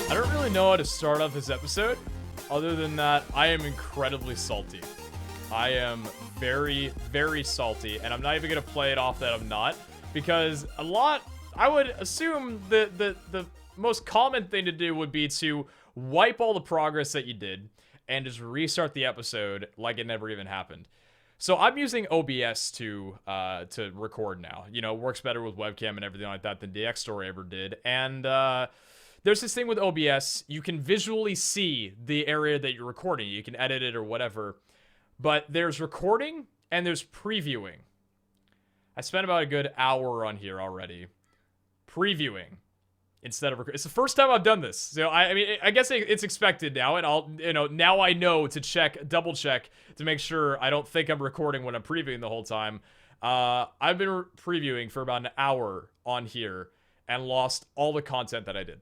I don't really know how to start off this episode. Other than that, I am incredibly salty. I am very, very salty, and I'm not even gonna play it off that I'm not, because I would assume the most common thing to do would be to wipe all the progress that you did and just restart the episode like it never even happened. So I'm using OBS to record now. You know, it works better with webcam and everything like that than DxStory ever did. And there's this thing with OBS, you can visually see the area that you're recording. You can edit it or whatever. But there's recording and there's previewing. I spent about a good hour on here already previewing instead of it's the first time I've done this. So I mean, I guess it's expected now, and now I know to double check to make sure I don't think I'm recording when I'm previewing the whole time. I've been previewing for about an hour on here and lost all the content that I did.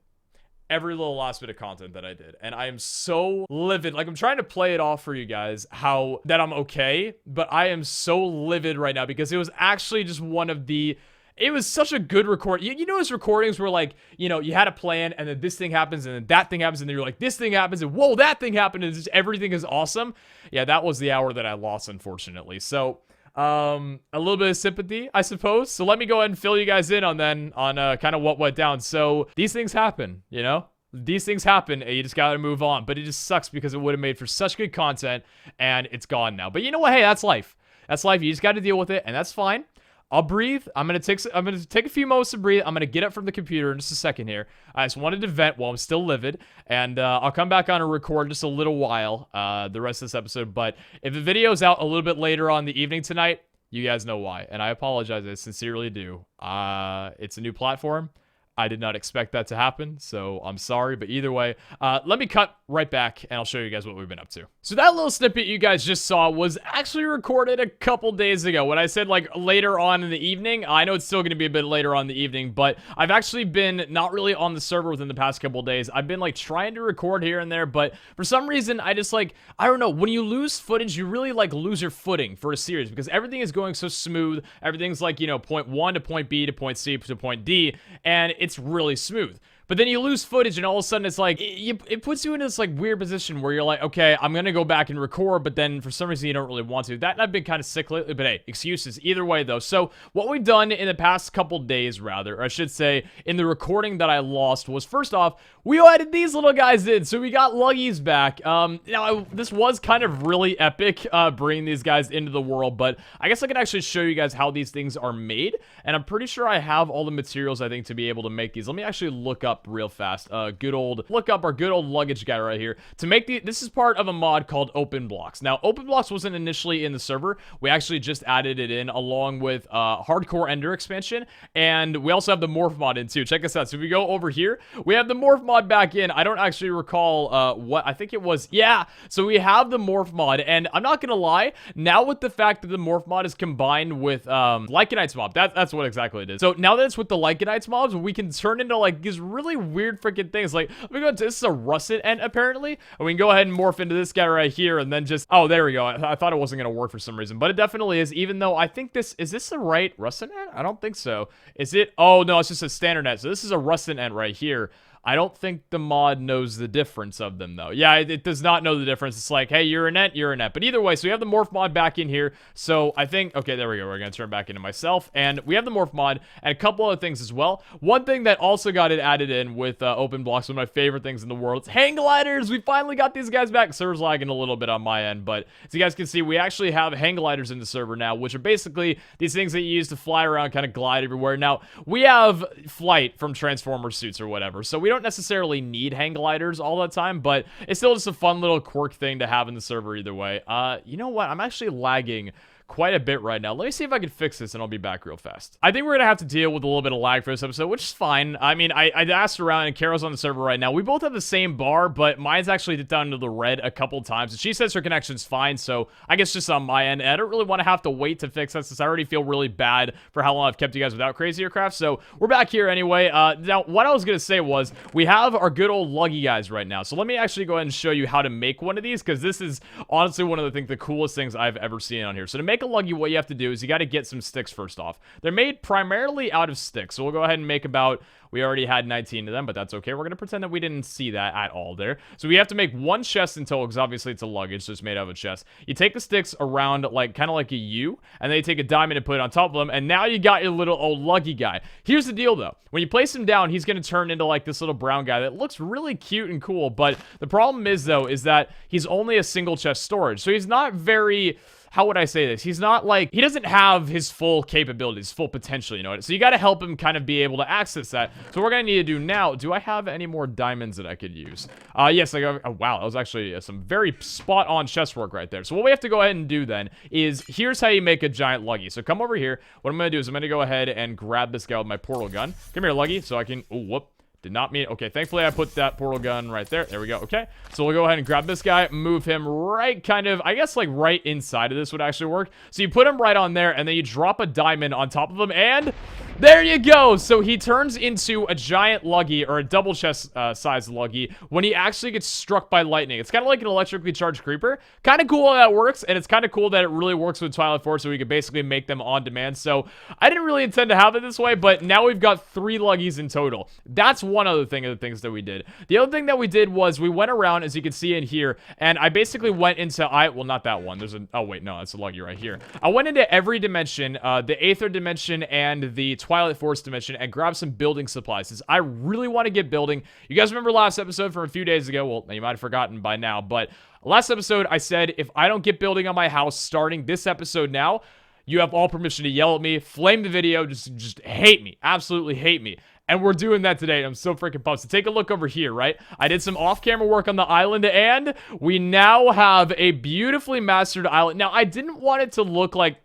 Every little last bit of content that I did. And I am so livid. Like, I'm trying to play it off for you guys, that I'm okay, but I am so livid right now because it was actually just it was such a good record. You know those recordings where, like, you know, you had a plan and then this thing happens and then that thing happens and then you're like, this thing happens and whoa, that thing happened and just everything is awesome. Yeah, that was the hour that I lost, unfortunately. So, a little bit of sympathy, I suppose. So let me go ahead and fill you guys in on kind of what went down. So these things happen, you know? These things happen and you just gotta move on. But it just sucks because it would have made for such good content and it's gone now. But you know what? Hey, that's life. That's life. You just gotta deal with it and that's fine. I'll breathe. I'm gonna take a few moments to breathe. I'm gonna get up from the computer in just a second here. I just wanted to vent while I'm still livid, and I'll come back on and record just a little while, the rest of this episode. But if the video's out a little bit later on the evening tonight, you guys know why, and I apologize. I sincerely do. It's a new platform. I did not expect that to happen, so I'm sorry. But either way, let me cut right back, and I'll show you guys what we've been up to. So that little snippet you guys just saw was actually recorded a couple days ago. When I said, like, later on in the evening, I know it's still going to be a bit later on in the evening, but I've actually been not really on the server within the past couple days. I've been, like, trying to record here and there, but for some reason, I just, like, I don't know. When you lose footage, you really, like, lose your footing for a series because everything is going so smooth. Everything's, like, you know, point 1 to point B to point C to point D, and it's really smooth. But then you lose footage and all of a sudden it's like, it puts you in this like weird position where you're like, okay, I'm gonna go back and record, but then for some reason you don't really want to. That and I've been kind of sick lately, but hey, excuses either way though. So what we've done in the past couple days, rather, or I should say in the recording that I lost, was first off, we added these little guys in. So we got Luggies back. Now this was kind of really epic, bringing these guys into the world, but I guess I can actually show you guys how these things are made, and I'm pretty sure I have all the materials I think to be able to make these. Let me actually look up real fast. Look up our good old luggage guy right here. To make this is part of a mod called Open Blocks. Now, Open Blocks wasn't initially in the server. We actually just added it in along with Hardcore Ender expansion, and we also have the Morph mod in too. Check this out. So if we go over here, we have the Morph mod back in. I don't actually recall what I think it was. Yeah, so we have the Morph mod, and I'm not gonna lie, now with the fact that the Morph mod is combined with Lycanites mob, that's what exactly it is. So now that it's with the Lycanites mobs, we can turn into like these really weird freaking things. Like, this is a russet ent apparently, and we can go ahead and morph into this guy right here, and then just, oh, there we go. I thought it wasn't gonna work for some reason, but it definitely is, even though I think is this the right russet ent? I don't think so. Is it? Oh no, it's just a standard ent. So this is a russet ent right here. I don't think the mod knows the difference of them, though. Yeah, it does not know the difference. It's like, hey, you're a net, you're a net. But either way, so we have the Morph mod back in here. So I think, okay, there we go. We're going to turn back into myself. And we have the Morph mod and a couple other things as well. One thing that also got it added in with Open Blocks, one of my favorite things in the world, it's hang gliders. We finally got these guys back. Server's lagging a little bit on my end, but as you guys can see, we actually have hang gliders in the server now, which are basically these things that you use to fly around, kind of glide everywhere. Now, we have flight from Transformer suits or whatever, so we don't necessarily need hang gliders all the time, but it's still just a fun little quirk thing to have in the server either way. You know what? I'm actually lagging quite a bit right now. Let me see if I can fix this and I'll be back real fast. I think we're gonna have to deal with a little bit of lag for this episode, which is fine. I mean, I asked around and Carol's on the server right now. We both have the same bar, but mine's actually down to the red a couple times, and she says her connection's fine, so I guess just on my end. And I don't really want to have to wait to fix that since I already feel really bad for how long I've kept you guys without CRAZIER Craft, so we're back here anyway. Now, what I was gonna say was, we have our good old luggy guys right now, so let me actually go ahead and show you how to make one of these, because this is honestly one of the coolest things I've ever seen on here. So to make make a Luggy, what you have to do is you got to get some sticks first off. They're made primarily out of sticks, so we'll go ahead and make about... We already had 19 of them, but that's okay. We're going to pretend that we didn't see that at all there. So we have to make one chest in total, because obviously it's a luggage, so it's made out of a chest. You take the sticks around, like, kind of like a U, and then you take a diamond and put it on top of them, and now you got your little old Luggy guy. Here's the deal, though. When you place him down, he's going to turn into, like, this little brown guy that looks really cute and cool, but the problem is, though, is that he's only a single chest storage, so he's not very... How would I say this? He's not like, he doesn't have his full capabilities, full potential, you know? So you got to help him kind of be able to access that. So what we're going to need to do now, do I have any more diamonds that I could use? Yes, I got, oh, wow, that was actually some very spot on chest work right there. So what we have to go ahead and do then is, here's how you make a giant Luggy. So come over here. What I'm going to do is I'm going to go ahead and grab this guy with my portal gun. Come here, Luggy, so I can, oh, whoop. Did not mean... Okay, thankfully I put that portal gun right there. There we go. Okay, so we'll go ahead and grab this guy, move him right kind of... I guess, like, right inside of this would actually work. So you put him right on there, and then you drop a diamond on top of him, and... There you go! So he turns into a giant Luggy, or a double chest size Luggy, when he actually gets struck by lightning. It's kind of like an electrically charged creeper. Kind of cool how that works, and it's kind of cool that it really works with Twilight Force, so we could basically make them on demand. So I didn't really intend to have it this way, but now we've got 3 Luggies in total. That's one other thing of the things that we did. The other thing that we did was we went around, as you can see in here, and I basically went into... well, not that one. There's a... Oh, wait, no, that's a Luggy right here. I went into every dimension, the Aether dimension and the Twilight Force dimension, and grabbed some building supplies, since I really want to get building. You guys remember last episode from a few days ago? Well, you might have forgotten by now, but last episode I said if I don't get building on my house starting this episode now, you have all permission to yell at me, flame the video, just hate me, absolutely hate me. And we're doing that today, and I'm so freaking pumped. So take a look over here, right? I did some off-camera work on the island, and we now have a beautifully mastered island. Now, I didn't want it to look like...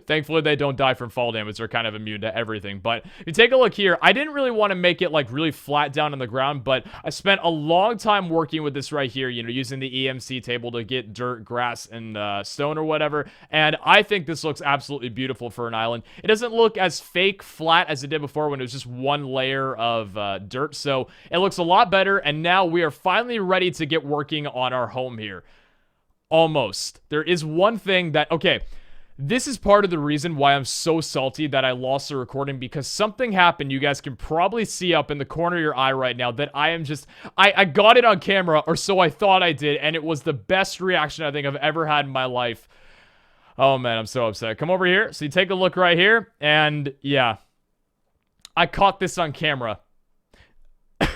Thankfully, they don't die from fall damage. They're kind of immune to everything. But if you take a look here, I didn't really want to make it, like, really flat down on the ground, but I spent a long time working with this right here, you know, using the EMC table to get dirt, grass, and stone or whatever, and I think this looks absolutely beautiful for an island. It doesn't look as fake flat as it did before when it was just one layer of dirt, so it looks a lot better, and now we are finally ready to get working on our home here. Almost. There is one thing that... Okay, this is part of the reason why I'm so salty that I lost the recording, because something happened you guys can probably see up in the corner of your eye right now that I am just... I got it on camera, or so I thought I did, and it was the best reaction I think I've ever had in my life. Oh man, I'm so upset. Come over here. So you take a look right here, and yeah. I caught this on camera.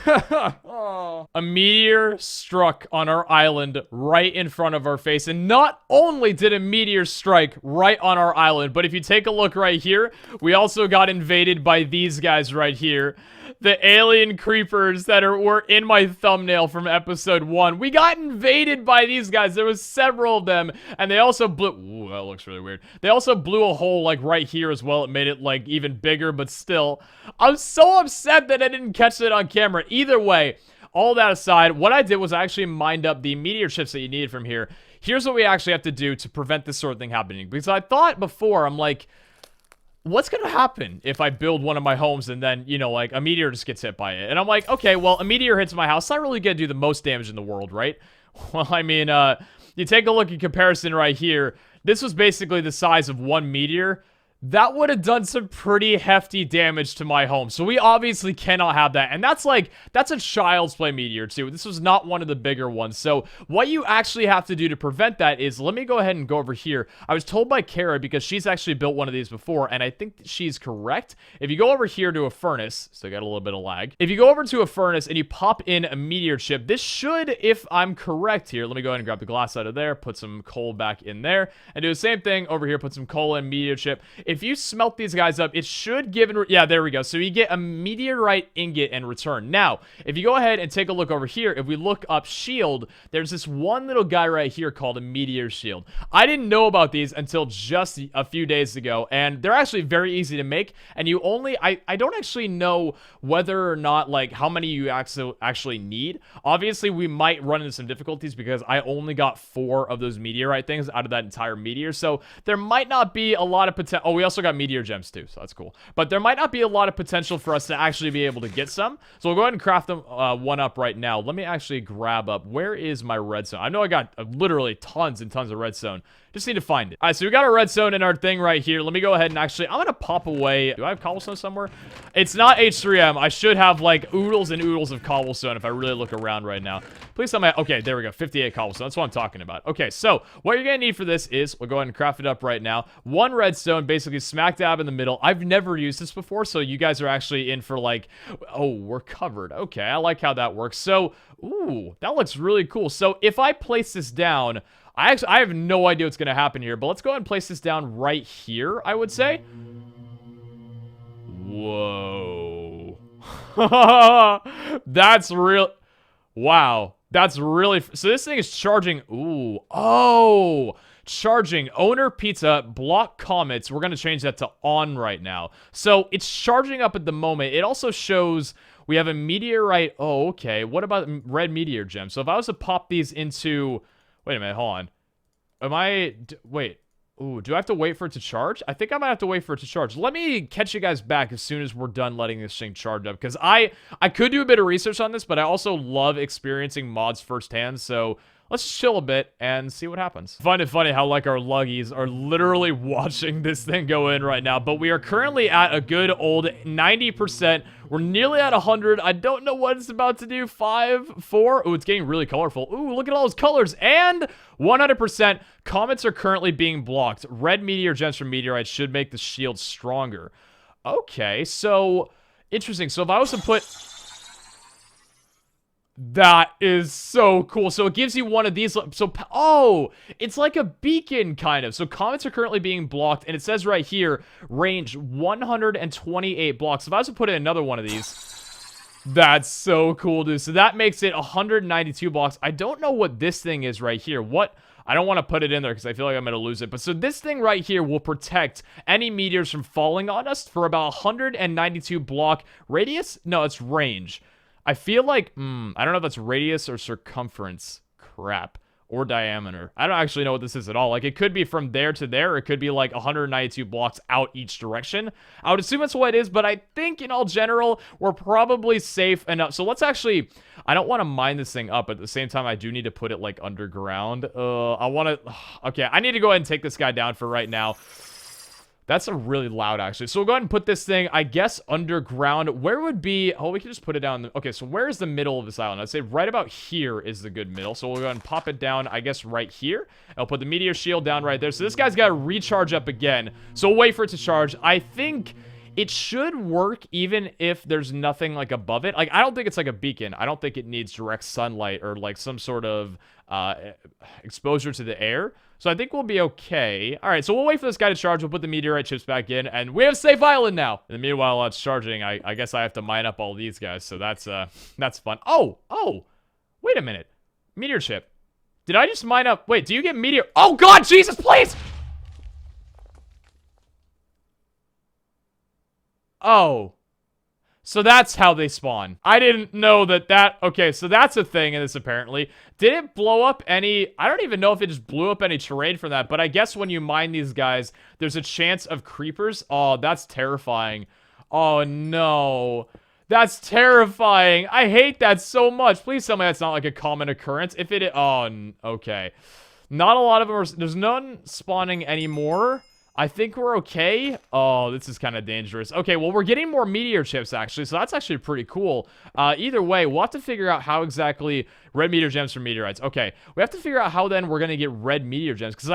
Oh. A meteor struck on our island right in front of our face, and not only did a meteor strike right on our island, but if you take a look right here, we also got invaded by these guys right here. The alien creepers that were in my thumbnail from episode 1. We got invaded by these guys. There was several of them, and they also blew... Ooh, that looks really weird. They also blew a hole, like, right here as well. It made it, like, even bigger, but still. I'm so upset that I didn't catch it on camera. Either way, all that aside, what I did was I actually mined up the meteor chips that you needed from here. Here's what we actually have to do to prevent this sort of thing happening. Because I thought before, I'm like... What's gonna happen if I build one of my homes and then, you know, like, a meteor just gets hit by it? And I'm like, okay, well, a meteor hits my house. It's not really gonna do the most damage in the world, right? Well, I mean, you take a look at comparison right here. This was basically the size of one meteor. That would have done some pretty hefty damage to my home. So we obviously cannot have that. And that's like, that's a child's play meteor too. This was not one of the bigger ones. So what you actually have to do to prevent that is, let me go ahead and go over here. I was told by Kara, because she's actually built one of these before, and I think she's correct. If you go over here to a furnace, so I got a little bit of lag. If you go over to a furnace and you pop in a meteor chip, this should, if I'm correct here, let me go ahead and grab the glass out of there, put some coal back in there, and do the same thing over here, put some coal in meteor chip. If you smelt these guys up, it should give... Yeah, there we go. So you get a meteorite ingot in return. Now, if you go ahead and take a look over here, if we look up shield, there's this one little guy right here called a meteor shield. I didn't know about these until just a few days ago, and they're actually very easy to make, and you only... I don't actually know whether or not, like, how many you actually need. Obviously, we might run into some difficulties because I only got 4 of those meteorite things out of that entire meteor, so there might not be a lot of potential... Oh, we also got meteor gems too, so that's cool. But there might not be a lot of potential for us to actually be able to get some. So we'll go ahead and craft them one up right now. Let me actually grab up... Where is my redstone? I know I got literally tons and tons of redstone. Just need to find it. All right, so we got our redstone in our thing right here. Let me go ahead and actually, I'm gonna pop away. Do I have cobblestone somewhere? It's not H3M. I should have like oodles and oodles of cobblestone if I really look around right now. Please tell me. Okay, there we go. 58 cobblestone. That's what I'm talking about. Okay, so what you're gonna need for this is, we'll go ahead and craft it up right now. 1 redstone, basically smack dab in the middle. I've never used this before, so you guys are actually in for like, oh, we're covered. Okay, I like how that works. So, ooh, that looks really cool. So if I place this down, I have no idea what's gonna happen here, but let's go ahead and place this down right here, I would say. Whoa. That's real. Wow. That's really... So this thing is charging... Ooh. Oh. Charging. Owner pizza. Block comets. We're going to change that to on right now. So it's charging up at the moment. It also shows we have a meteorite. Oh, okay. What about red meteor gem? So if I was to pop these into... Wait a minute. Hold on. Am I... Wait. Ooh, do I have to wait for it to charge? I think I might have to wait for it to charge. Let me catch you guys back as soon as we're done letting this thing charge up. Because I could do a bit of research on this, but I also love experiencing mods firsthand. So let's just chill a bit and see what happens. I find it funny how like our luggies are literally watching this thing go in right now. But we are currently at a good old 90%. We're nearly at 100. I don't know what it's about to do. 5, 4. Ooh, it's getting really colorful. Ooh, look at all those colors. And 100%. Comets are currently being blocked. Red meteor gems from meteorites should make the shield stronger. Okay, so interesting. So if I was to put... That is so cool. So it gives you one of these. So, oh, it's like a beacon kind of. So comets are currently being blocked. And it says right here, range 128 blocks. If I was to put in another one of these, that's so cool, dude. So that makes it 192 blocks. I don't know what this thing is right here. What? I don't want to put it in there because I feel like I'm going to lose it. But so this thing right here will protect any meteors from falling on us for about 192 block radius. No, it's range. I feel like, I don't know if that's radius or circumference. Crap. Or diameter. I don't actually know what this is at all. Like, it could be from there to there. Or it could be, like, 192 blocks out each direction. I would assume that's what it is, but I think, in all general, we're probably safe enough. So let's actually... I don't want to mine this thing up, but at the same time, I do need to put it, like, underground. I want to... Okay, I need to go ahead and take this guy down for right now. That's a really loud, actually. So we'll go ahead and put this thing, I guess, underground. Where would be... Oh, we can just put it down. Okay, so where is the middle of this island? I'd say right about here is the good middle. So we'll go ahead and pop it down, I guess, right here. I'll put the meteor shield down right there. So this guy's got to recharge up again. So we'll wait for it to charge. I think it should work even if there's nothing, like, above it. Like, I don't think it's like a beacon. I don't think it needs direct sunlight or, like, some sort of exposure to the air. So I think we'll be okay. All right, so we'll wait for this guy to charge. We'll put the meteorite chips back in, and we have safe island now. In the meanwhile, while it's charging, I guess I have to mine up all these guys, so that's fun. Oh, wait a minute. Meteor chip. Did I just mine up? Wait, do you get meteor? Oh, God, Jesus, please! Oh. So that's how they spawn. I didn't know that... Okay, so that's a thing in this, apparently. Did it blow up any... I don't even know if it just blew up any terrain from that, but I guess when you mine these guys, there's a chance of creepers. Oh, that's terrifying. Oh, no. That's terrifying. I hate that so much. Please tell me that's not like a common occurrence. If it is... Oh, okay. Not a lot of them are... There's none spawning anymore. I think we're okay. Oh, this is kind of dangerous. Okay, well, we're getting more meteor chips, actually, so that's actually pretty cool. Either way, we'll have to figure out how exactly red meteor gems from meteorites. Okay, we have to figure out how then we're going to get red meteor gems, because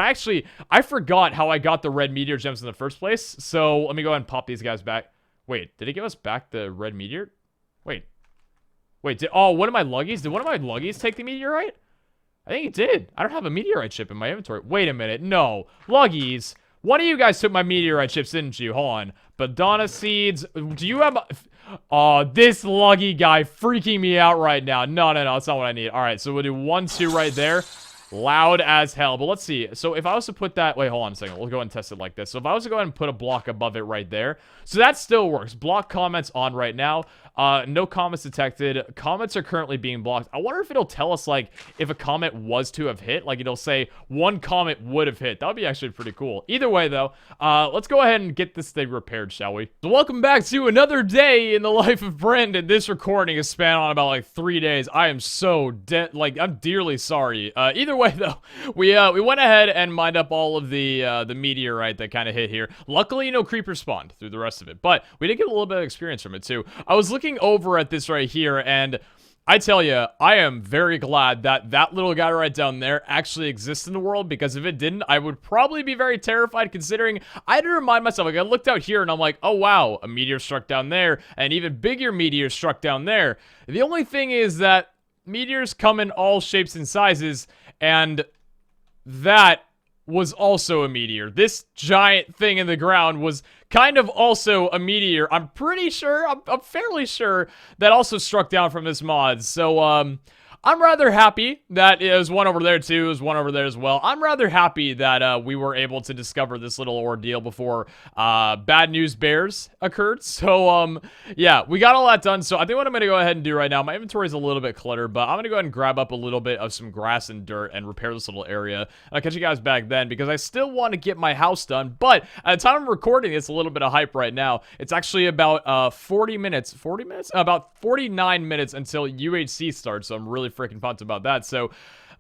I forgot how I got the red meteor gems in the first place, so let me go ahead and pop these guys back. Wait, did it give us back the red meteor? Wait, oh, one of my luggies? Did one of my luggies take the meteorite? I think it did. I don't have a meteorite chip in my inventory. Wait a minute, no. Luggies. One of you guys took my meteorite chips, didn't you? Hold on. Banana seeds. Do you have... Oh, this luggy guy freaking me out right now. No, that's not what I need. All right, so we'll do 1, 2 right there. Loud as hell. But let's see. So if I was to put that... Wait, hold on a second. We'll go ahead and test it like this. So if I was to go ahead and put a block above it right there. So that still works. Block comments on right now. No comments detected. Comments are currently being blocked. I wonder if it'll tell us, like, if a comment was to have hit. Like, it'll say one comment would have hit. That would be actually pretty cool. Either way, though, let's go ahead and get this thing repaired, shall we? So welcome back to another day in the life of Brandon. This recording is spanned on about, like, 3 days. I am so I'm dearly sorry. Either way, way, though, we went ahead and mined up all of the meteorite that kind of hit here. Luckily, no creeper spawned through the rest of it, but we did get a little bit of experience from it, too. I was looking over at this right here, and I tell you, I am very glad that that little guy right down there actually exists in the world, because if it didn't, I would probably be very terrified, considering I had to remind myself, like, I looked out here and I'm like, oh wow, a meteor struck down there, and even bigger meteor struck down there. The only thing is that meteors come in all shapes and sizes, and that was also a meteor. This giant thing in the ground was kind of also a meteor. I'm pretty sure, I'm fairly sure, that also struck down from this mod. So, I'm rather happy that it was one over there too. It was one over there as well. I'm rather happy that we were able to discover this little ordeal before bad news bears occurred. So yeah, we got all that done. So I think what I'm gonna go ahead and do right now, my inventory is a little bit cluttered, but I'm gonna go ahead and grab up a little bit of some grass and dirt and repair this little area. I'll catch you guys back then, because I still want to get my house done. But at the time I'm recording, it's a little bit of hype right now. It's actually about 40 minutes, about 49 minutes until UHC starts. So I'm really freaking pumped about that. So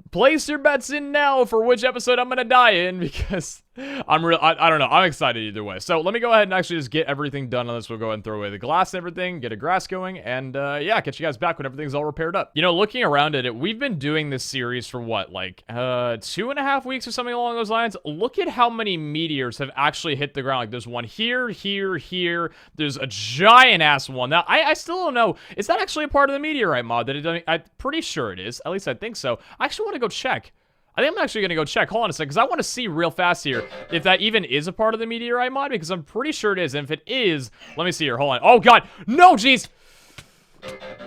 place your bets in now for which episode I'm gonna die in, because I don't know, I'm excited either way. So let me go ahead and actually just get everything done on this. We'll go ahead and throw away the glass and everything, get a grass going, and yeah, catch you guys back when everything's all repaired up. You know, looking around at it, we've been doing this series for what, like 2.5 weeks or something along those lines. Look at how many meteors have actually hit the ground. Like, there's one here, here, there's a giant ass one. Now I still don't know, is that actually a part of the meteorite mod that I'm pretty sure it is, at least I think so. I actually want to go check. I think I'm actually going to go check. Hold on a second, because I want to see real fast here if that even is a part of the meteorite mod, because I'm pretty sure it is. And if it is, let me see here. Hold on. Oh, God. No, jeez.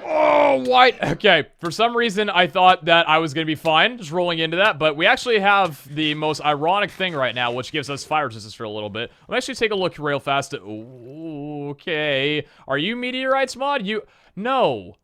Oh, what? Okay. For some reason, I thought that I was going to be fine just rolling into that, but we actually have the most ironic thing right now, which gives us fire resistance for a little bit. Let me actually take a look real fast. Okay. Are you meteorites mod? No.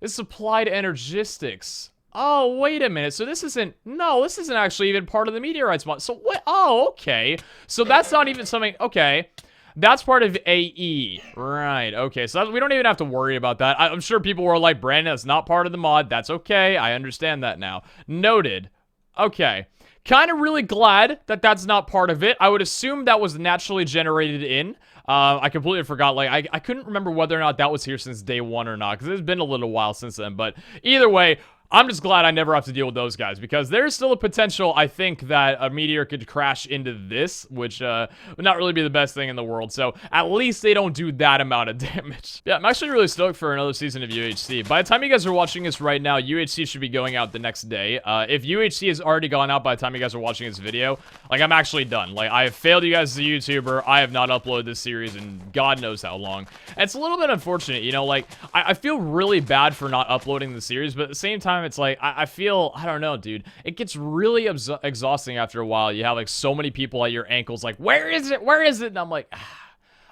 This is applied energistics. Oh, wait a minute. So this isn't actually even part of the meteorites mod. So what? Oh, okay. So that's not even something, okay. That's part of AE. Right, okay. So we don't even have to worry about that. I'm sure people were like, Brandon, that's not part of the mod. That's okay. I understand that now. Noted. Okay. Kind of really glad that that's not part of it. I would assume that was naturally generated in. I completely forgot. Like, I couldn't remember whether or not that was here since day one or not, because it's been a little while since then. But either way, I'm just glad I never have to deal with those guys, because there's still a potential, I think, that a meteor could crash into this, which would not really be the best thing in the world. So at least they don't do that amount of damage. Yeah, I'm actually really stoked for another season of UHC. By the time you guys are watching this right now, UHC should be going out the next day. If UHC has already gone out by the time you guys are watching this video, like, I'm actually done. Like, I have failed you guys as a YouTuber. I have not uploaded this series in God knows how long. And it's a little bit unfortunate, you know, like, I feel really bad for not uploading the series, but at the same time, it's like, I feel, I don't know, dude. It gets really exhausting after a while. You have, like, so many people at your ankles, like, where is it? Where is it? And I'm like,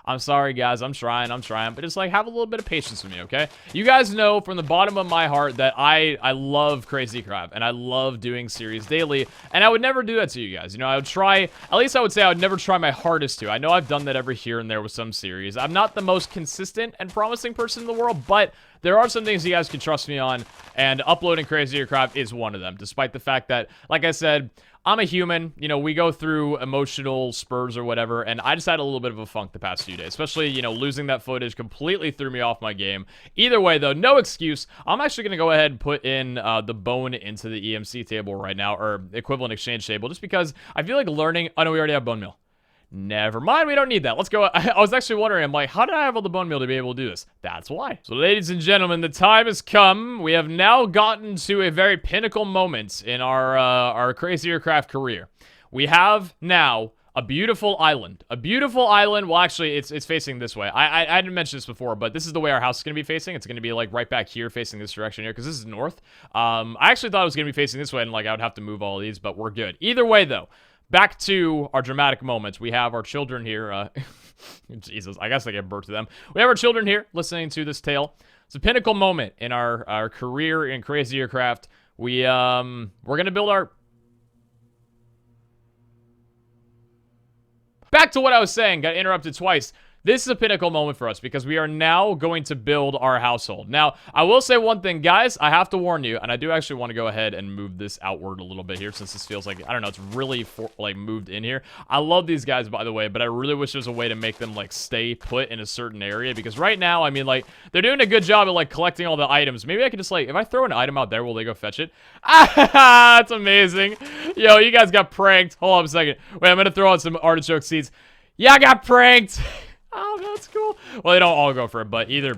I'm sorry, guys. I'm trying. But just, like, have a little bit of patience with me, okay? You guys know from the bottom of my heart that I love Crazy Crab, and I love doing series daily, and I would never do that to you guys. You know, I would try, at least I would say I would never try my hardest to. I know I've done that every here and there with some series. I'm not the most consistent and promising person in the world, but there are some things you guys can trust me on, and uploading CRAZIER Crab is one of them, despite the fact that, like I said, I'm a human. You know, we go through emotional spurs or whatever, and I just had a little bit of a funk the past few days, especially, you know, losing that footage completely threw me off my game. Either way, though, no excuse. I'm actually going to go ahead and put in the bone into the EMC table right now, or equivalent exchange table, just because I feel like learning. Oh, no, we already have bone meal. Never mind, we don't need that. Let's go. I was actually wondering, I'm like, how did I have all the bone meal to be able to do this? That's why. So, ladies and gentlemen, the time has come. We have now gotten to a very pinnacle moment in our CRAZIER Craft career. We have now a beautiful island. A beautiful island. Well, actually, it's facing this way. I didn't mention this before, but this is the way our house is going to be facing. It's going to be, like, right back here facing this direction here, because this is north. I actually thought it was going to be facing this way, and, like, I would have to move all of these, but we're good. Either way, though. Back to our dramatic moments. We have our children here. Jesus, I guess I gave birth to them. We have our children here listening to this tale. It's a pinnacle moment in our career in CRAZIER Craft. We're gonna build our. Back to what I was saying. Got interrupted twice. this is a pinnacle moment for us because we are now going to build our household. Now, I will say one thing, guys. I have to warn you, and I do actually want to go ahead and move this outward a little bit here since this feels like, I don't know, it's really, like, moved in here. I love these guys, by the way, but I really wish there's a way to make them, like, stay put in a certain area because right now, I mean, like, they're doing a good job of, like, collecting all the items. Maybe I can just, like, if I throw an item out there, will they go fetch it? Ah, that's amazing. Yo, you guys got pranked. Hold on a second. Wait, I'm going to throw out some artichoke seeds. Yeah, I got pranked. Oh, that's cool. Well, they don't all go for it, but either...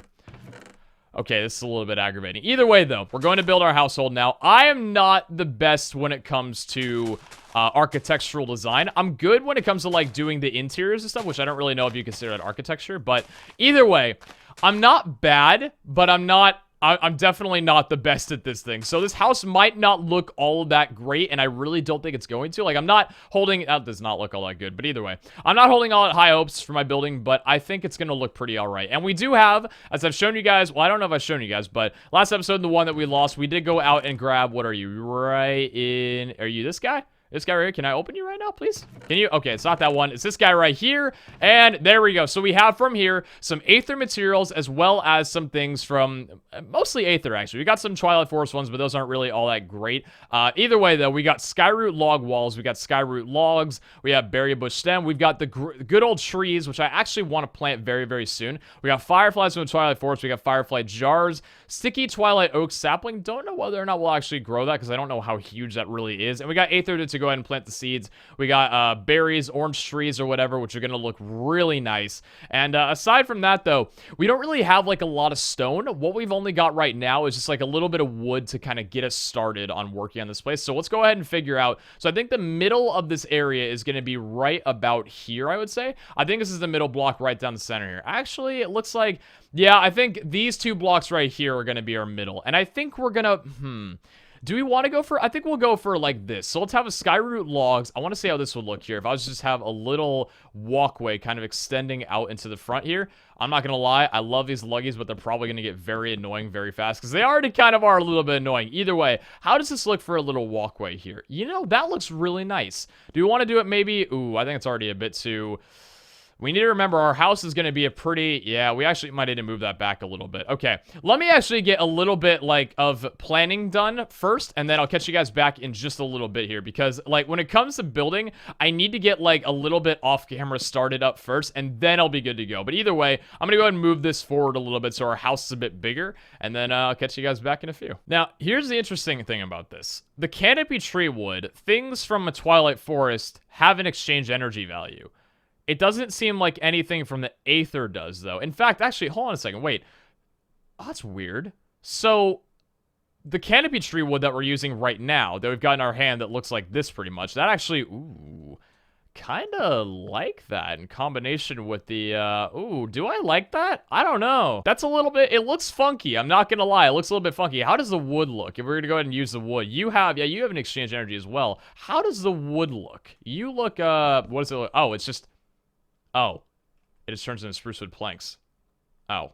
Okay, this is a little bit aggravating. Either way, though, we're going to build our household now. I am not the best when it comes to architectural design. I'm good when it comes to, like, doing the interiors and stuff, which I don't really know if you consider that architecture. But either way, I'm not bad, but I'm definitely not the best at this thing. So this house might not look all that great, and I really don't think it's going to. Like, I'm not holding... That does not look all that good, but either way. I'm not holding all that high hopes for my building, but I think it's going to look pretty all right. And we do have, as I've shown you guys... Well, I don't know if I've shown you guys, but last episode, the one that we lost, we did go out and grab... What are you? Right in... Are you this guy? This guy right here, can I open you right now, please? Can you? Okay, it's not that one. It's this guy right here. And there we go. So we have from here some Aether materials as well as some things from mostly Aether, actually. We got some Twilight Forest ones, but those aren't really all that great. Either way, though, we got Skyroot log walls. We got Skyroot logs. We have berry bush stem. We've got the good old trees, which I actually want to plant very, very soon. We got fireflies from the Twilight Forest. We got firefly jars. Sticky Twilight Oak sapling. Don't know whether or not we'll actually grow that because I don't know how huge that really is. And we got Aether to go ahead and plant the seeds. We got berries, orange trees or whatever, which are going to look really nice. And aside from that, though, we don't really have like a lot of stone. What we've only got right now is just like a little bit of wood to kind of get us started on working on this place. So let's go ahead and figure out. So I think the middle of this area is going to be right about here, I would say. I think this is the middle block right down the center here. Actually, it looks like, yeah, I think these two blocks right here are going to be our middle. And I think we're going to, do we want to go for... I think we'll go for like this. So let's have a Skyroot logs. I want to see how this would look here. If I was to just have a little walkway kind of extending out into the front here. I'm not going to lie. I love these luggies, but they're probably going to get very annoying very fast because they already kind of are a little bit annoying. Either way, how does this look for a little walkway here? You know, that looks really nice. Do we want to do it maybe... Ooh, I think it's already a bit too... We need to remember our house is going to be a pretty... Yeah, we actually might need to move that back a little bit. Okay, let me actually get a little bit, like, of planning done first, and then I'll catch you guys back in just a little bit here, because, like, when it comes to building, I need to get, like, a little bit off-camera started up first, and then I'll be good to go. But either way, I'm going to go ahead and move this forward a little bit so our house is a bit bigger, and then I'll catch you guys back in a few. Now, here's the interesting thing about this. The canopy tree wood, things from a Twilight Forest, have an exchange energy value. It doesn't seem like anything from the Aether does, though. In fact, actually, hold on a second. Wait. Oh, that's weird. So, the canopy tree wood that we're using right now, that we've got in our hand that looks like this pretty much, that actually, ooh, kind of like that in combination with the, ooh, do I like that? I don't know. That's a little bit, it looks funky. I'm not going to lie. It looks a little bit funky. How does the wood look? If we're going to go ahead and use the wood, you have an exchange energy as well. How does the wood look? You look, what does it look? Oh, it's just... Oh, it just turns into spruce wood planks. Oh,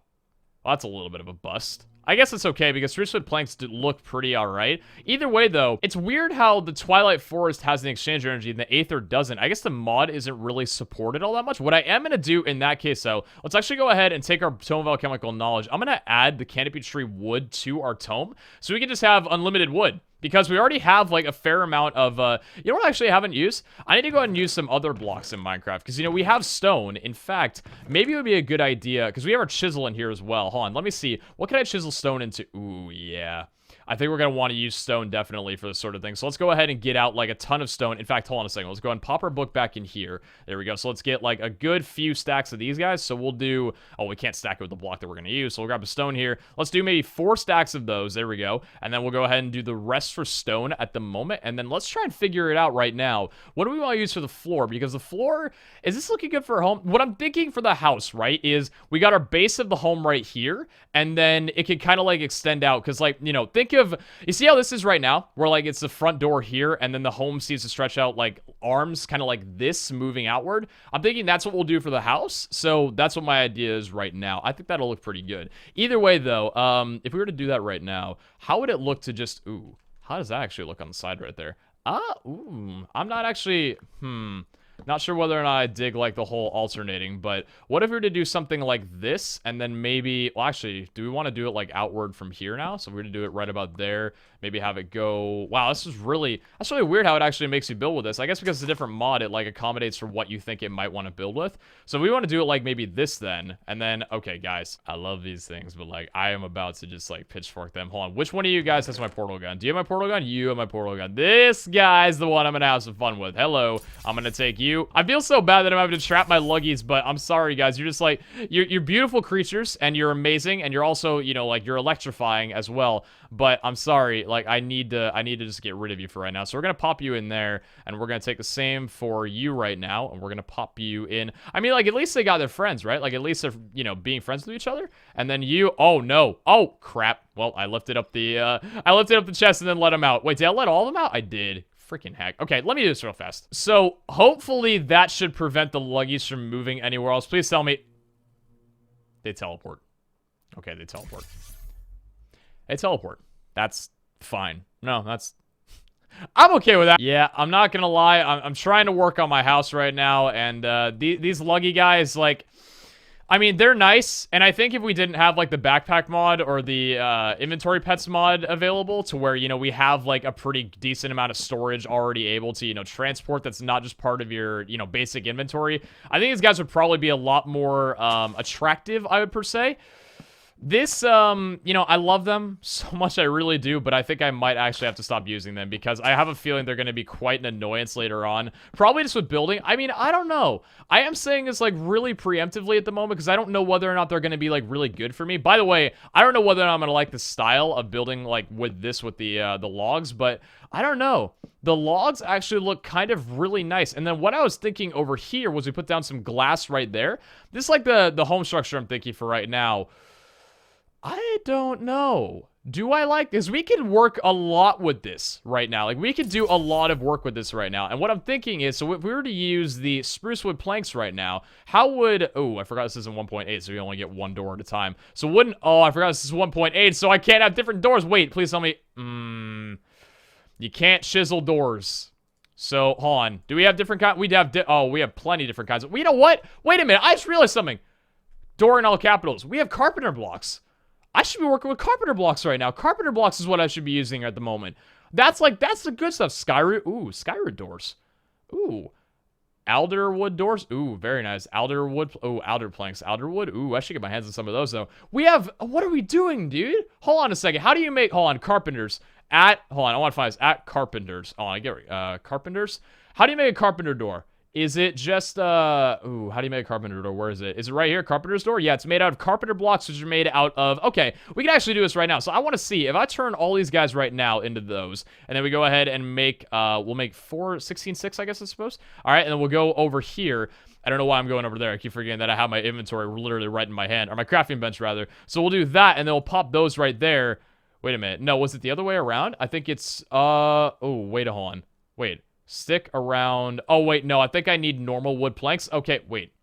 well, that's a little bit of a bust. I guess it's okay because spruce wood planks look pretty alright. Either way, though, it's weird how the Twilight Forest has an exchange energy and the Aether doesn't. I guess the mod isn't really supported all that much. What I am going to do in that case, though, let's actually go ahead and take our Tome of Alchemical Knowledge. I'm going to add the canopy tree wood to our tome so we can just have unlimited wood. Because we already have, like, a fair amount of, you know what I actually haven't used? I need to go ahead and use some other blocks in Minecraft. Because, you know, we have stone. In fact, maybe it would be a good idea, because we have our chisel in here as well. Hold on, let me see. What can I chisel stone into? Ooh, yeah. I think we're going to want to use stone definitely for this sort of thing. So let's go ahead and get out like a ton of stone. In fact, hold on a second. Let's go ahead and pop our book back in here. There we go. So let's get like a good few stacks of these guys. So we'll do... Oh, we can't stack it with the block that we're going to use. So we'll grab a stone here. Let's do maybe 4 stacks of those. There we go. And then we'll go ahead and do the rest for stone at the moment. And then let's try and figure it out right now. What do we want to use for the floor? Because the floor... Is this looking good for a home? What I'm thinking for the house, right, is we got our base of the home right here. And then it could kind of like extend out. Because like, you know, think of... You see how this is right now, where like it's the front door here and then the home seems to stretch out like arms kind of like this moving outward. I'm thinking that's what we'll do for the house. So that's what my idea is right now. I think that'll look pretty good. Either way though, if we were to do that right now, how would it look to just, ooh, how does that actually look on the side right there? Ooh, I'm not actually, Not sure whether or not I dig, like, the whole alternating, but what if we were to do something like this, and then maybe, well, actually, do we want to do it, like, outward from here now? So we're going to do it right about there, maybe have it go, wow, that's really weird how it actually makes you build with this. I guess because it's a different mod, it, like, accommodates for what you think it might want to build with. So we want to do it, like, maybe this then, and then, okay, guys, I love these things, but, like, I am about to just, like, pitchfork them. Hold on, which one of you guys has my portal gun? Do you have my portal gun? You have my portal gun. This guy's the one I'm going to have some fun with. Hello, I'm going to take you. I feel so bad that I'm having to trap my luggies, but I'm sorry, guys. You're just like, you're beautiful creatures, and you're amazing, and you're also, you know, like, you're electrifying as well. But I'm sorry, like, I need to just get rid of you for right now. So we're gonna pop you in there, and we're gonna take the same for you right now, and we're gonna pop you in. I mean, like, at least they got their friends, right? Like, at least they're, you know, being friends with each other. And then you, oh no, oh crap. Well, I lifted up the chest and then let them out. Wait, did I let all of them out? I did. Freaking heck. Okay, let me do this real fast. So, hopefully that should prevent the luggies from moving anywhere else. Please tell me. They teleport. Okay, they teleport. They teleport. That's fine. No, that's... I'm okay with that. Yeah, I'm not gonna lie. I'm trying to work on my house right now, and these luggy guys, like... I mean, they're nice, and I think if we didn't have, like, the backpack mod or the inventory pets mod available to where, you know, we have, like, a pretty decent amount of storage already able to, you know, transport that's not just part of your, you know, basic inventory, I think these guys would probably be a lot more attractive, I would per se. This, you know, I love them so much, I really do, but I think I might actually have to stop using them because I have a feeling they're going to be quite an annoyance later on. Probably just with building. I mean, I don't know. I am saying this, like, really preemptively at the moment because I don't know whether or not they're going to be, like, really good for me. By the way, I don't know whether or not I'm going to like the style of building, like, with the logs, but I don't know. The logs actually look kind of really nice. And then what I was thinking over here was we put down some glass right there. This is, like, the home structure I'm thinking for right now. I don't know. Do I like this? We can work a lot with this right now. Like, we could do a lot of work with this right now. And what I'm thinking is, so if we were to use the spruce wood planks right now, how would... Oh, I forgot this isn't 1.8, so we only get one door at a time. So wouldn't... Oh, I forgot this is 1.8, so I can't have different doors. Wait, please tell me... You can't chisel doors. So, hold on. Do we have different kinds? We have... Oh, we have plenty of different kinds. You know what? Wait a minute. I just realized something. Door in all capitals. We have carpenter blocks. I should be working with carpenter blocks right now. Carpenter blocks is what I should be using at the moment. That's the good stuff. Skyroot. Ooh, Skyroot doors. Ooh. Alderwood doors. Ooh, very nice. Alderwood. Oh, alder planks. Alderwood. Ooh, I should get my hands on some of those, though. We have... What are we doing, dude? Hold on a second. How do you make... Hold on. Carpenters. Hold on. I want to find this. At carpenters. Oh, I get... Carpenters? How do you make a carpenter door? Is it just, ooh, how do you make a carpenter door? Where is it? Is it right here? Carpenter's door? Yeah, it's made out of carpenter blocks, which are made out of, okay, we can actually do this right now. So I want to see, if I turn all these guys right now into those, and then we go ahead and make, we'll make 16.6, I guess I suppose. All right, and then we'll go over here. I don't know why I'm going over there. I keep forgetting that I have my inventory literally right in my hand, or my crafting bench, rather. So we'll do that, and then we'll pop those right there. Wait a minute. No, was it the other way around? I think it's, oh, wait, hold on. Wait. Stick around. Oh, wait, no. I think I need normal wood planks. Okay, wait.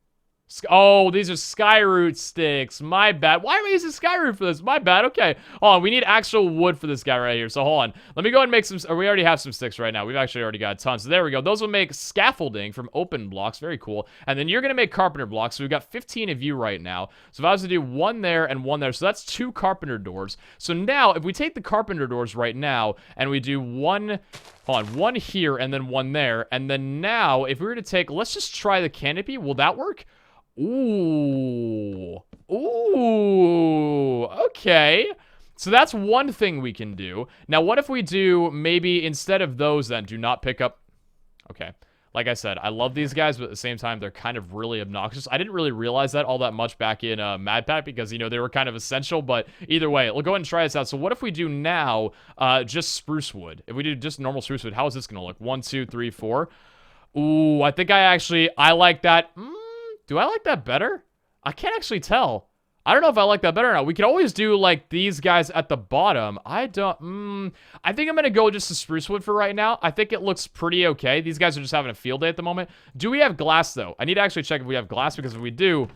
Oh, these are Skyroot sticks. My bad. Why am I using Skyroot for this? My bad. Okay. Hold on. We need actual wood for this guy right here. So, hold on. Let me go ahead and make some... Or we already have some sticks right now. We've actually already got tons. So, there we go. Those will make scaffolding from open blocks. Very cool. And then you're going to make carpenter blocks. So, we've got 15 of you right now. So, if I was to do one there and one there. So, that's 2 carpenter doors. So, now, if we take the carpenter doors right now and we do one... Hold on. One here and then one there. And then now, if we were to take... Let's just try the canopy. Will that work? Ooh. Ooh. Okay. So that's one thing we can do. Now, what if we do maybe instead of those then, do not pick up... Okay. Like I said, I love these guys, but at the same time, they're kind of really obnoxious. I didn't really realize that all that much back in Mad Pack because, you know, they were kind of essential, but either way, we'll go ahead and try this out. So what if we do now just spruce wood? If we do just normal spruce wood, how is this going to look? 1, 2, 3, 4. Ooh, I think I like that. Do I like that better? I can't actually tell. I don't know if I like that better or not. We could always do, like, these guys at the bottom. I don't... I think I'm going to go just to spruce wood for right now. I think it looks pretty okay. These guys are just having a field day at the moment. Do we have glass, though? I need to actually check if we have glass, because if we do...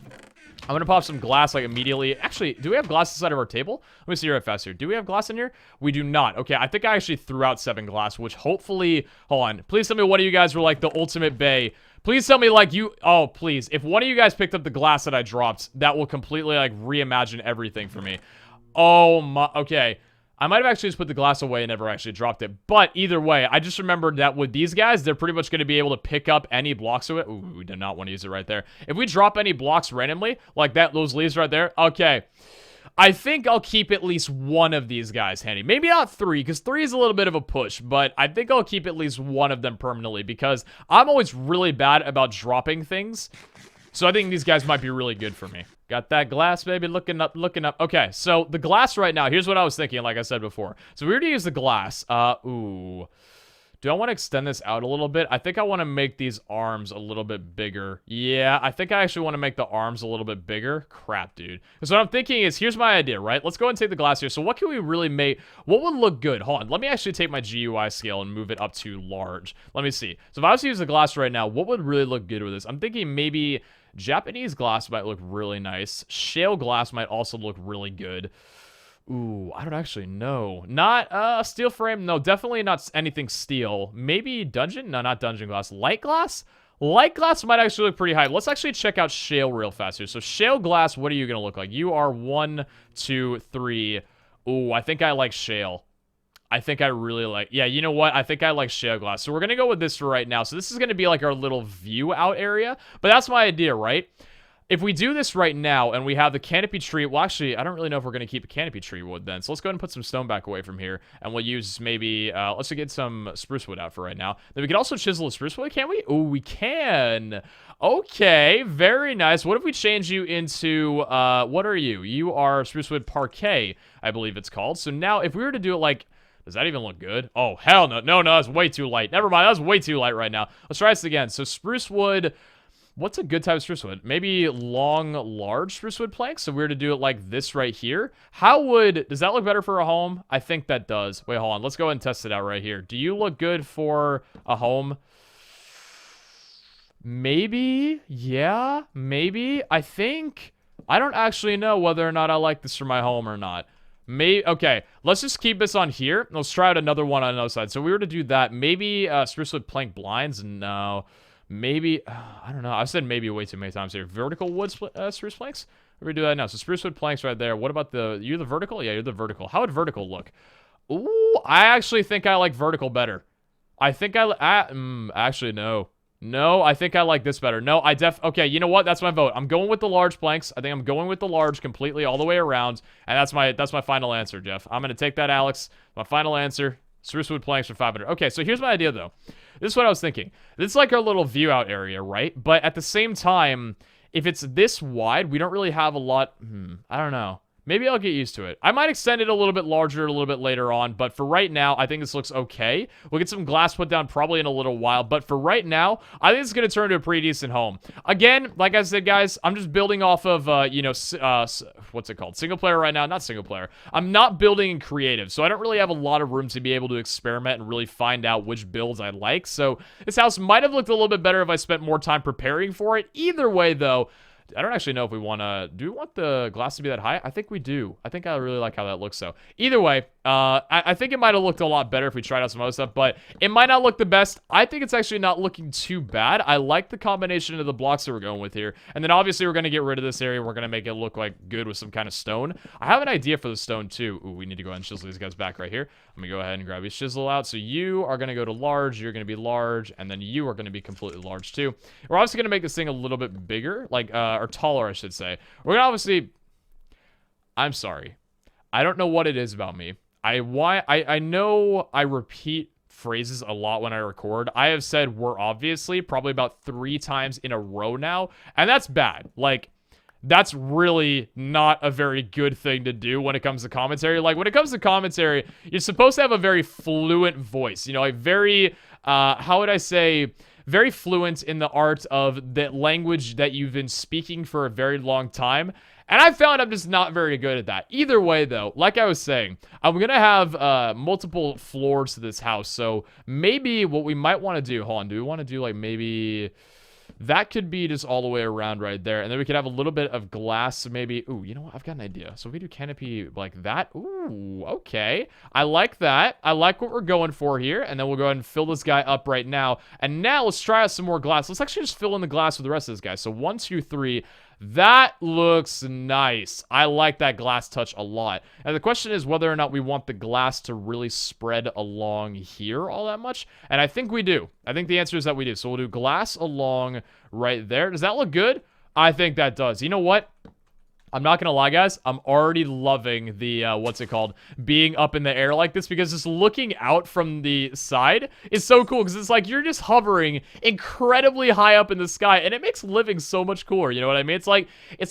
I'm gonna pop some glass, like, immediately. Actually, do we have glass inside of our table? Let me see real fast here. Do we have glass in here? We do not. Okay, I think I actually threw out 7 glass, which hopefully... Hold on. Please tell me one of you guys were, like, the ultimate bae. Please tell me, like, you... Oh, please. If one of you guys picked up the glass that I dropped, that will completely, like, reimagine everything for me. Oh, my... Okay. I might have actually just put the glass away and never actually dropped it. But either way, I just remembered that with these guys, they're pretty much going to be able to pick up any blocks of it. Ooh, we did not want to use it right there. If we drop any blocks randomly, like that, those leaves right there, okay. I think I'll keep at least one of these guys handy. Maybe not 3, because 3 is a little bit of a push, but I think I'll keep at least one of them permanently, because I'm always really bad about dropping things. So I think these guys might be really good for me. Got that glass, baby, looking up, looking up. Okay, so the glass right now, here's what I was thinking, like I said before. So we already used the glass. Ooh. Do I want to extend this out a little bit? I think I want to make these arms a little bit bigger. Yeah, I think I actually want to make the arms a little bit bigger. Crap, dude. Because what I'm thinking is, here's my idea, right? Let's go ahead and take the glass here. So what can we really make? What would look good? Hold on. Let me actually take my GUI scale and move it up to large. Let me see. So if I was to use the glass right now, what would really look good with this? I'm thinking maybe Japanese glass might look really nice. Shale glass might also look really good. Ooh, I don't actually know. Not, steel frame. No, definitely not anything steel. Maybe dungeon? No, not dungeon glass. Light glass? Light glass might actually look pretty high. Let's actually check out shale real fast here. So shale glass, what are you going to look like? You are 1, 2, 3. Ooh, I think I like shale. I think I really like... Yeah, you know what? I think I like shale glass. So we're going to go with this for right now. So this is going to be like our little view out area. But that's my idea, right? If we do this right now and we have the canopy tree... Well, actually, I don't really know if we're going to keep a canopy tree wood then. So let's go ahead and put some stone back away from here. And we'll use maybe... let's get some spruce wood out for right now. Then we can also chisel a spruce wood, can't we? Oh, we can. Okay, very nice. What if we change you into... what are you? You are spruce wood parquet, I believe it's called. So now, if we were to do it like... Does that even look good? Oh, hell no. No, that's way too light. Never mind, that's way too light right now. Let's try this again. So spruce wood... What's a good type of spruce wood? Maybe long, large spruce wood planks. So we're to do it like this right here. How would... Does that look better for a home? I think that does. Wait, hold on. Let's go ahead and test it out right here. Do you look good for a home? Maybe. Yeah, maybe. I think... I don't actually know whether or not I like this for my home or not. Okay, let's just keep this on here. Let's try out another one on the other side. So we were to do that. Maybe spruce wood plank blinds? No. Maybe, I don't know. I've said maybe way too many times here. Vertical wood spruce planks? We're gonna do that now. So spruce wood planks right there. What about you're the vertical? Yeah, you're the vertical. How would vertical look? Ooh, I actually think I like vertical better. I think actually, no. No, I think I like this better. No, okay, you know what? That's my vote. I'm going with the large planks. I think I'm going with the large completely all the way around. And that's my final answer, Jeff. I'm gonna take that, Alex. My final answer. Spruce wood planks for 500. Okay, so here's my idea, though. This is what I was thinking. This is like our little view out area, right? But at the same time, if it's this wide, we don't really have a lot... I don't know. Maybe I'll get used to it. I might extend it a little bit larger a little bit later on, but for right now, I think this looks okay. We'll get some glass put down probably in a little while, but for right now, I think it's going to turn into a pretty decent home. Again, like I said, guys, I'm just building off of, what's it called? Single player right now? Not single player. I'm not building in creative, so I don't really have a lot of room to be able to experiment and really find out which builds I like. So this house might have looked a little bit better if I spent more time preparing for it. Either way, though, I don't actually know if we want to... Do we want the glass to be that high? I think we do. I think I really like how that looks, so. Either way, I think it might have looked a lot better if we tried out some other stuff, but it might not look the best. I think it's actually not looking too bad. I like the combination of the blocks that we're going with here. And then obviously we're going to get rid of this area. We're going to make it look like good with some kind of stone. I have an idea for the stone, too. Ooh, we need to go ahead and chisel these guys back right here. Let me go ahead and grab these chisel out. So you are going to go to large. You're going to be large. And then you are going to be completely large, too. We're obviously going to make this thing a little bit bigger, like, or taller, I should say. We're going to obviously... I'm sorry. I don't know what it is about me. I know I repeat phrases a lot when I record. I have said we're obviously probably about 3 times in a row now, and that's bad. Like, that's really not a very good thing to do when it comes to commentary. Like, when it comes to commentary, you're supposed to have a very fluent voice. You know, a very, how would I say, very fluent in the art of the language that you've been speaking for a very long time. And I found I'm just not very good at that. Either way, though, like I was saying, I'm going to have multiple floors to this house. So maybe what we might want to do... Hold on. Do we want to do, like, maybe that could be just all the way around right there. And then we could have a little bit of glass, maybe. Ooh, you know what? I've got an idea. So if we do canopy like that. Ooh, okay. I like that. I like what we're going for here. And then we'll go ahead and fill this guy up right now. And now let's try out some more glass. Let's actually just fill in the glass with the rest of this guy. So 1, 2, 3. That looks nice. I like that glass touch a lot. And the question is whether or not we want the glass to really spread along here all that much. And I think we do. I think the answer is that we do. So we'll do glass along right there. Does that look good? I think that does. You know what? I'm not gonna lie, guys. I'm already loving the, what's it called? Being up in the air like this, because just looking out from the side is so cool, because it's like you're just hovering incredibly high up in the sky, and it makes living so much cooler, you know what I mean? It's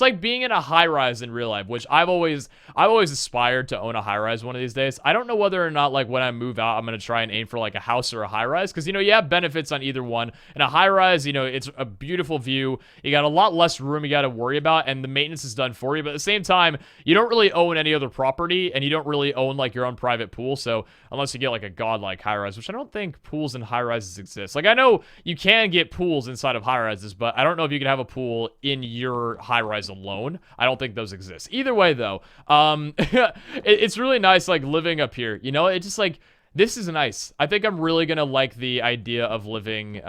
like being in a high-rise in real life, which I've always aspired to own a high-rise one of these days. I don't know whether or not, like, when I move out, I'm gonna try and aim for, like, a house or a high-rise, because, you know, you have benefits on either one. In a high-rise, you know, it's a beautiful view. You got a lot less room you gotta worry about, and the maintenance is done for you. But at the same time, you don't really own any other property, and you don't really own like your own private pool. So unless you get like a godlike high rise, which I don't think pools in high rises exist. Like, I know you can get pools inside of high rises, but I don't know if you can have a pool in your high rise alone. I don't think those exist. Either way, though, it's really nice like living up here. You know, it's just like, this is nice. I think I'm really gonna like the idea of living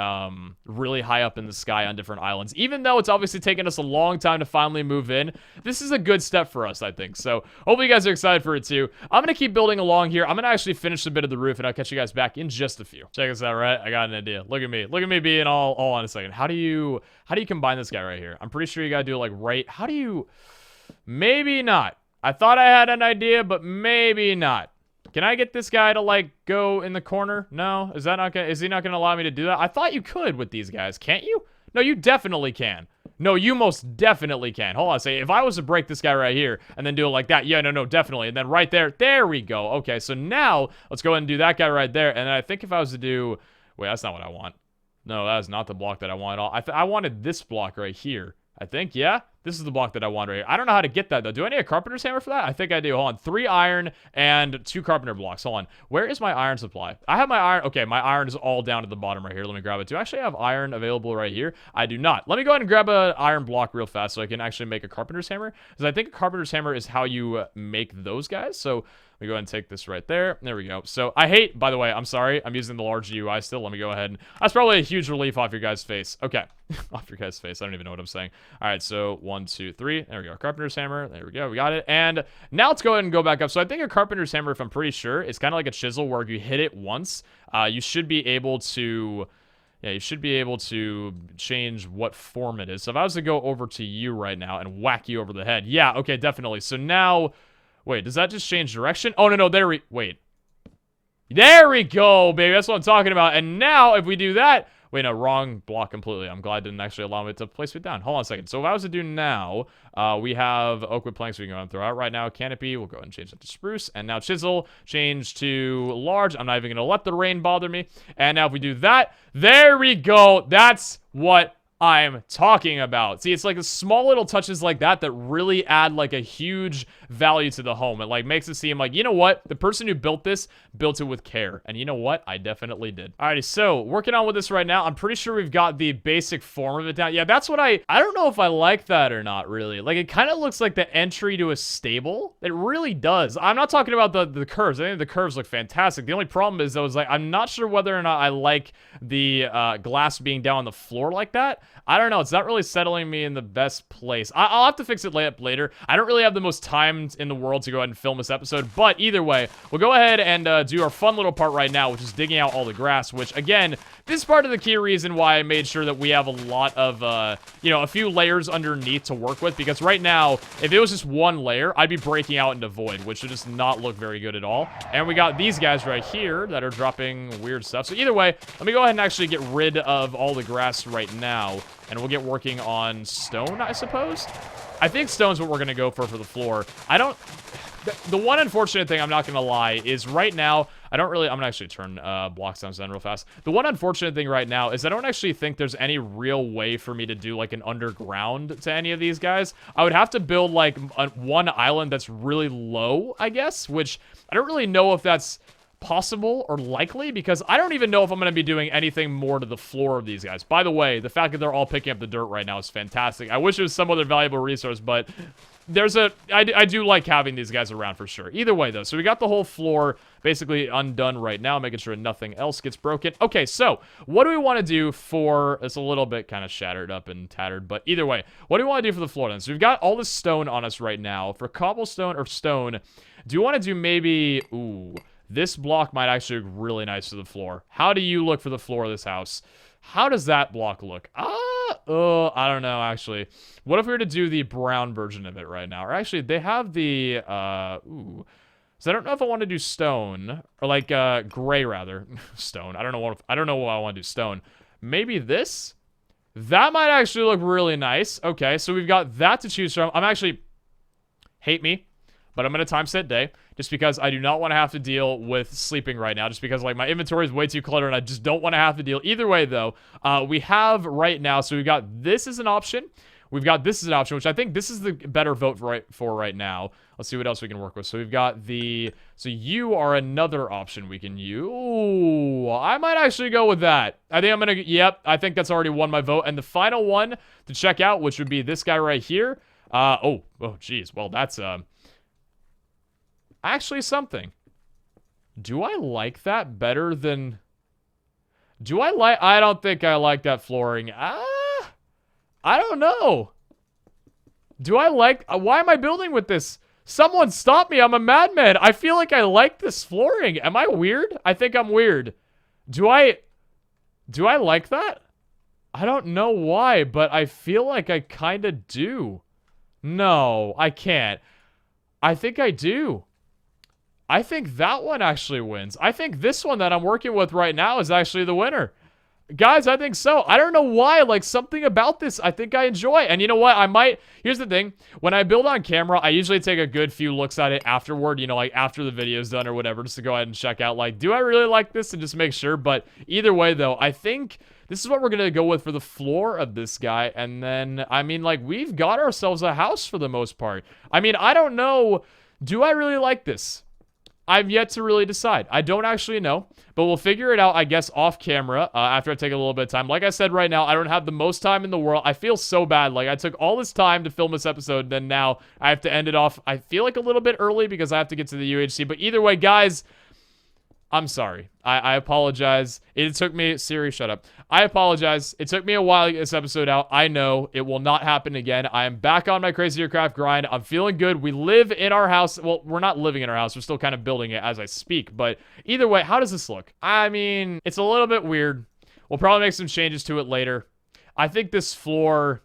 really high up in the sky on different islands. Even though it's obviously taken us a long time to finally move in, this is a good step for us, I think. So hopefully you guys are excited for it too. I'm gonna keep building along here. I'm gonna actually finish a bit of the roof, and I'll catch you guys back in just a few. Check this out, right? I got an idea. Look at me. Look at me being all on a second. How do you combine this guy right here? I'm pretty sure you gotta do it like right. How do you... Maybe not. I thought I had an idea, but maybe not. Can I get this guy to, like, go in the corner? No? Is he not gonna allow me to do that? I thought you could with these guys. Can't you? No, you definitely can. No, you most definitely can. Hold on a second. If I was to break this guy right here and then do it like that, yeah, no, definitely. And then right there we go. Okay, so now let's go ahead and do that guy right there. And then I think if I was to do... Wait, that's not what I want. No, that is not the block that I want at all. I wanted this block right here. I think, yeah? This is the block that I want right here. I don't know how to get that, though. Do I need a carpenter's hammer for that? I think I do. Hold on. 3 iron and 2 carpenter blocks. Hold on. Where is my iron supply? I have my iron. Okay, my iron is all down at the bottom right here. Let me grab it. Do I actually have iron available right here? I do not. Let me go ahead and grab an iron block real fast so I can actually make a carpenter's hammer. Because I think a carpenter's hammer is how you make those guys. So... Let me go ahead and take this right there. There we go. So I hate, by the way, I'm sorry. I'm using the large UI still. Let me go ahead. That's probably a huge relief off your guys' face. Okay. Off your guys' face. I don't even know what I'm saying. All right. So 1, 2, 3. There we go. Carpenter's hammer. There we go. We got it. And now let's go ahead and go back up. So I think a carpenter's hammer, if I'm pretty sure, is kind of like a chisel where if you hit it once, you should be able to... Yeah, you should be able to change what form it is. So if I was to go over to you right now and whack you over the head. Yeah, okay, definitely. So now... Wait, does that just change direction? Oh, no, wait. There we go, baby. That's what I'm talking about. And now, if we do that... Wait, no, wrong block completely. I'm glad it didn't actually allow me to place it down. Hold on a second. So if I was to do now, we have oak wood planks we can go and throw out right now. Canopy, we'll go ahead and change that to spruce. And now chisel, change to large. I'm not even going to let the rain bother me. And now if we do that, there we go. That's what I'm talking about. See, it's like the small little touches like that that really add like a huge value to the home. It like makes it seem like, you know what? The person who built this built it with care. And you know what? I definitely did. Alrighty, so working on with this right now. I'm pretty sure we've got the basic form of it down. Yeah, that's what I don't know if I like that or not, really. Like, it kind of looks like the entry to a stable. It really does. I'm not talking about the curves. I think the curves look fantastic. The only problem is, though, is like, I'm not sure whether or not I like the glass being down on the floor like that. I don't know. It's not really settling me in the best place. I'll have to fix it later. I don't really have the most time in the world to go ahead and film this episode, but either way, we'll go ahead and do our fun little part right now, which is digging out all the grass, which, again, this is part of the key reason why I made sure that we have a lot of, you know, a few layers underneath to work with, because right now, if it was just one layer, I'd be breaking out into void, which would just not look very good at all. And we got these guys right here that are dropping weird stuff. So either way, let me go ahead and actually get rid of all the grass right now, and we'll get working on stone, I suppose. I think stone's what we're going to go for the floor. I don't... The one unfortunate thing, I'm not going to lie, is right now, I don't really... I'm going to actually turn blocks down real fast. The one unfortunate thing right now is I don't actually think there's any real way for me to do, like, an underground to any of these guys. I would have to build, like, one island that's really low, I guess, which I don't really know if that's possible or likely, because I don't even know if I'm going to be doing anything more to the floor of these guys. By the way, the fact that they're all picking up the dirt right now is fantastic. I wish it was some other valuable resource, but I do like having these guys around for sure. Either way, though, so we got the whole floor basically undone right now, making sure nothing else gets broken. Okay, so what do we want to do for, it's a little bit kind of shattered up and tattered, but either way, what do we want to do for the floor then? So we've got all this stone on us right now. For cobblestone or stone, do you want to do maybe, ooh, this block might actually look really nice to the floor. How do you look for the floor of this house? How does that block look? I don't know, actually. What if we were to do the brown version of it right now? Or actually, they have the, ooh. So I don't know if I want to do stone, or like, gray, rather. Stone. I don't know what I want to do stone. Maybe this? That might actually look really nice. Okay, so we've got that to choose from. I'm actually, hate me, but I'm going to time set day, just because I do not want to have to deal with sleeping right now, just because, like, my inventory is way too cluttered, and I just don't want to have to deal. Either way, though, we have right now, so we've got this as an option. We've got this as an option, which I think this is the better vote for right now. Let's see what else we can work with. So we've got the, so you are another option we can use. Ooh, I might actually go with that. I think I'm going to, yep, I think that's already won my vote. And the final one to check out, which would be this guy right here. Oh, geez. Well, that's, actually something. Do I like that better than... I don't think I like that flooring. I don't know. Do I like... why am I building with this? Someone stop me. I'm a madman. I feel like I like this flooring. Am I weird? I think I'm weird. Do I like that? I don't know why, but I feel like I kind of do. No, I can't. I think I do. I think that one actually wins. I think this one that I'm working with right now is actually the winner. Guys, I think so. I don't know why. Like, something about this I think I enjoy. And you know what? I might... Here's the thing. When I build on camera, I usually take a good few looks at it afterward. You know, like, after the video's done or whatever, just to go ahead and check out, like, do I really like this? And just make sure. But either way, though, I think this is what we're going to go with for the floor of this guy. And then, I mean, like, we've got ourselves a house for the most part. I mean, I don't know. Do I really like this? I've yet to really decide. I don't actually know, but we'll figure it out, I guess, off camera after I take a little bit of time. Like I said, right now, I don't have the most time in the world. I feel so bad. Like, I took all this time to film this episode, then now I have to end it off, I feel like a little bit early because I have to get to the UHC. But either way, guys, I'm sorry. I apologize. It took me... Siri, shut up. I apologize. It took me a while to get this episode out. I know. It will not happen again. I am back on my Crazier Craft grind. I'm feeling good. We live in our house. Well, we're not living in our house. We're still kind of building it as I speak. But either way, how does this look? I mean, it's a little bit weird. We'll probably make some changes to it later. I think this floor...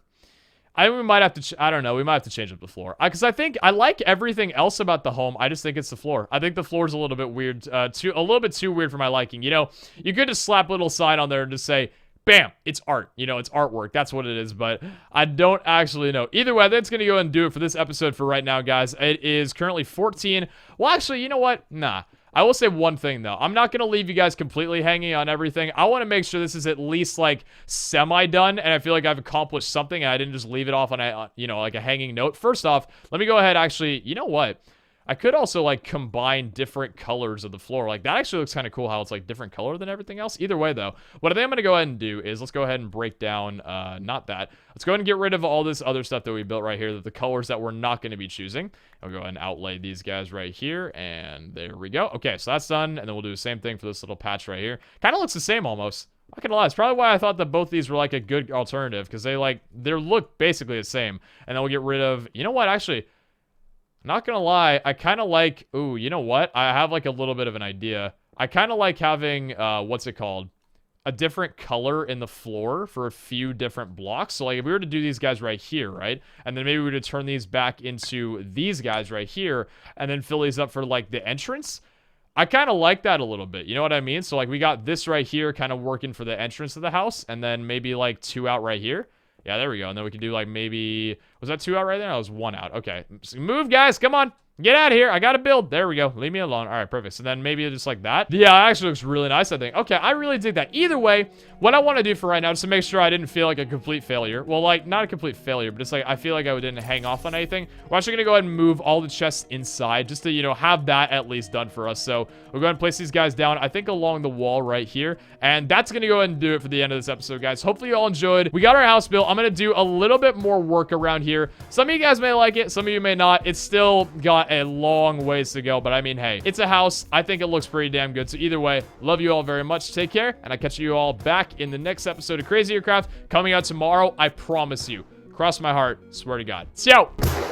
I think we might have to, I don't know, we might have to change up the floor. Because I think, I like everything else about the home, I just think it's the floor. I think the floor is a little bit weird, a little bit too weird for my liking. You know, you could just slap a little sign on there and just say, bam, it's art. You know, it's artwork. That's what it is, but I don't actually know. Either way, that's going to go ahead and do it for this episode for right now, guys. It is currently 14. Well, actually, you know what? Nah. I will say one thing, though. I'm not going to leave you guys completely hanging on everything. I want to make sure this is at least, like, semi-done, and I feel like I've accomplished something, and I didn't just leave it off on a, you know, like a hanging note. First off, let me go ahead, actually, you know what? I could also, like, combine different colors of the floor. Like, that actually looks kind of cool how it's, like, different color than everything else. Either way, though, what I think I'm going to go ahead and do is let's go ahead and break down, not that. Let's go ahead and get rid of all this other stuff that we built right here, the colors that we're not going to be choosing. I'll go ahead and outlay these guys right here, and there we go. Okay, so that's done, and then we'll do the same thing for this little patch right here. Kind of looks the same almost. Not gonna lie, it's probably why I thought that both these were, like, a good alternative, because they look basically the same. And then we'll get rid of, you know what, actually... Not gonna lie, I kind of like... Ooh, you know what? I have, like, a little bit of an idea. I kind of like having, what's it called? A different color in the floor for a few different blocks. So, like, if we were to do these guys right here, right? And then maybe we were to turn these back into these guys right here, and then fill these up for, like, the entrance. I kind of like that a little bit. You know what I mean? So, like, we got this right here kind of working for the entrance of the house, and then maybe, like, 2 out right here. Yeah, there we go. And then we can do, like, maybe... Was that 2 out right there? That was 1 out. Okay. Move, guys. Come on. Get out of here. I got to build. There we go. Leave me alone. All right, perfect. So then maybe just like that. Yeah, it actually looks really nice, I think. Okay, I really dig that. Either way, what I want to do for right now, just to make sure I didn't feel like a complete failure. Well, like, not a complete failure, but it's like I feel like I didn't hang off on anything. We're actually going to go ahead and move all the chests inside just to, you know, have that at least done for us. So we'll go ahead and place these guys down, I think, along the wall right here. And that's going to go ahead and do it for the end of this episode, guys. Hopefully you all enjoyed. We got our house built. I'm going to do a little bit more work around here. Some of you guys may like it. Some of you may not. It's still got a long ways to go, but I mean, hey, it's a house. I think it looks pretty damn good. So either way, love you all very much. Take care, and I'll catch you all back in the next episode of Crazy Aircraft coming out tomorrow. I promise you. Cross my heart. Swear to God. See you.